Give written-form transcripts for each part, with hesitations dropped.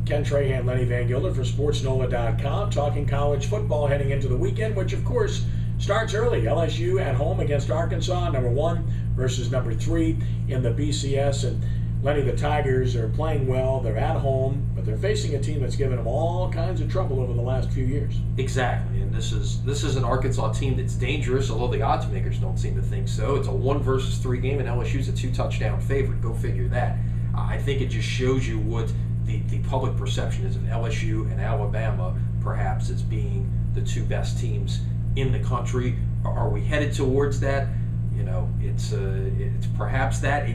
Ken Trahan, Lenny Vangilder for sportsNOLA.com, talking college football heading into the weekend, which of course starts early. LSU at home against Arkansas, number 1 versus number 3 in the BCS. And Lenny, the Tigers are playing well. They're at home, but they're facing a team that's given them all kinds of trouble over the last few years. Exactly, and this is an Arkansas team that's dangerous, although the odds makers don't seem to think so. It's a 1 versus 3 game, and LSU's a 2-touchdown favorite. Go figure that. I think it just shows you what the public perception is of LSU and Alabama, perhaps, as being the 2 best teams in the country. Are we headed towards that? You know, it's perhaps that.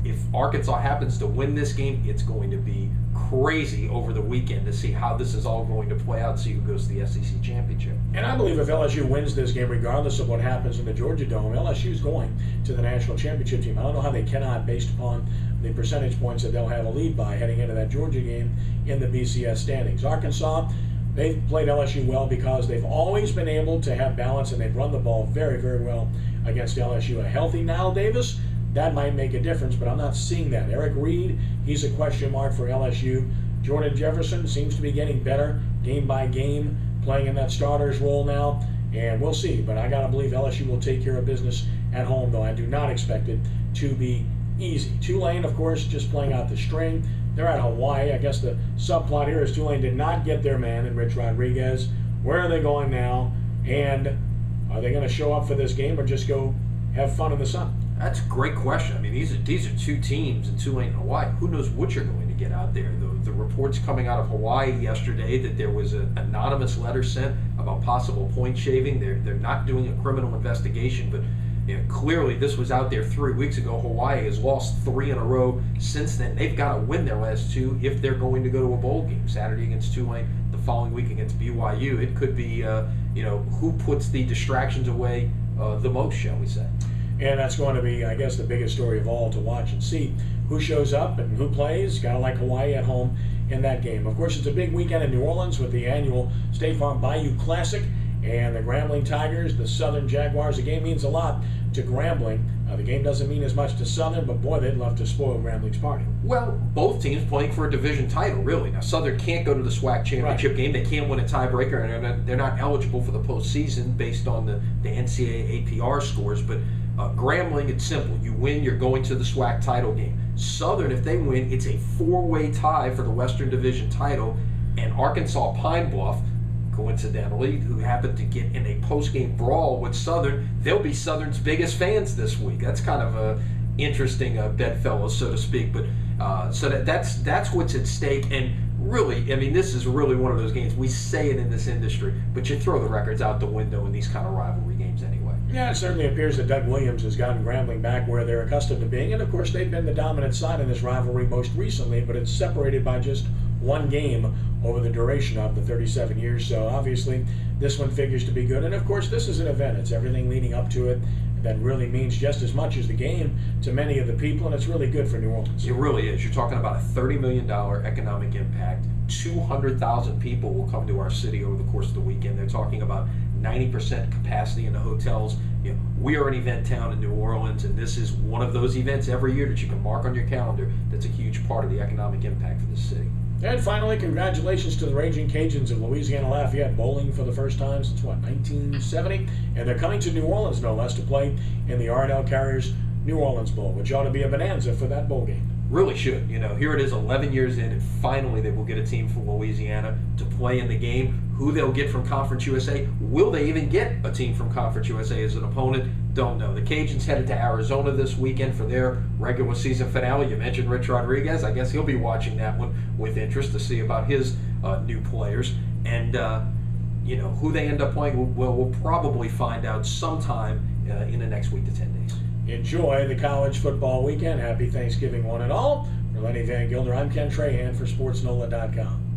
If Arkansas happens to win this game, it's going to be crazy over the weekend to see how this is all going to play out, see who goes to the SEC championship. And I believe if LSU wins this game, regardless of what happens in the Georgia Dome, LSU's going to the national championship team. I don't know how they cannot, based upon the percentage points that they'll have a lead by heading into that Georgia game in the BCS standings. Arkansas, they've played LSU well because they've always been able to have balance, and they've run the ball very, very well against LSU. A healthy Nile Davis, that might make a difference, but I'm not seeing that. Eric Reed, he's a question mark for LSU. Jordan Jefferson seems to be getting better game by game, playing in that starter's role now, and we'll see. But I got to believe LSU will take care of business at home, though I do not expect it to be easy. Tulane, of course, just playing out the string. They're at Hawai'i. I guess the subplot here is Tulane did not get their man in Rich Rodriguez. Where are they going now? And are they going to show up for this game or just go have fun in the sun? That's a great question. I mean, these are 2 teams in Tulane and Hawaii. Who knows what you're going to get out there? The reports coming out of Hawaii yesterday that there was an anonymous letter sent about possible point shaving. They're not doing a criminal investigation, but you know, clearly this was out there 3 weeks ago. Hawaii has lost 3 in a row since then. They've got to win their last 2 if they're going to go to a bowl game. Saturday against Tulane, the following week against BYU. It could be, who puts the distractions away the most, shall we say. And that's going to be, I guess, the biggest story of all to watch and see who shows up and who plays. Got to like Hawaii at home in that game. Of course, it's a big weekend in New Orleans with the annual State Farm Bayou Classic and the Grambling Tigers, the Southern Jaguars. The game means a lot to Grambling. The game doesn't mean as much to Southern, but boy, they'd love to spoil Grambling's party. Well, both teams playing for a division title, really. Now, Southern can't go to the SWAC championship game. They can't win a tiebreaker, and they're not eligible for the postseason based on the NCAA APR scores, but Grambling, it's simple. You win, you're going to the SWAC title game. Southern, if they win, it's a 4-way tie for the Western Division title. And Arkansas Pine Bluff, coincidentally, who happened to get in a post-game brawl with Southern, they'll be Southern's biggest fans this week. That's kind of a interesting bedfellow, so to speak. But so that's what's at stake. And really, I mean, this is really one of those games. We say it in this industry, but you throw the records out the window in these kind of rivalry games anyway. Yeah, it certainly appears that Doug Williams has gotten Grambling back where they're accustomed to being. And, of course, they've been the dominant side in this rivalry most recently, but it's separated by just 1 game over the duration of the 37 years. So, obviously, this one figures to be good. And, of course, this is an event. It's everything leading up to it that really means just as much as the game to many of the people, and it's really good for New Orleans. It really is. You're talking about a $30 million economic impact. 200,000 people will come to our city over the course of the weekend. They're talking about 90% capacity in the hotels. You know, we are an event town in New Orleans, and this is one of those events every year that you can mark on your calendar that's a huge part of the economic impact for the city. And finally, congratulations to the Raging Cajuns of Louisiana Lafayette, bowling for the first time since, 1970? And they're coming to New Orleans, no less, to play in the R&L Carriers New Orleans Bowl, which ought to be a bonanza for that bowl game. Really should. You know, here it is 11 years in, and finally they will get a team from Louisiana to play in the game. Who they'll get from Conference USA? Will they even get a team from Conference USA as an opponent? Don't know. The Cajuns headed to Arizona this weekend for their regular season finale. You mentioned Rich Rodriguez. I guess he'll be watching that one with interest to see about his new players. And, who they end up playing, we'll probably find out sometime in the next week to 10 days. Enjoy the college football weekend. Happy Thanksgiving, one and all. For Lenny Vangilder, I'm Ken Trahan for sportsNOLA.com.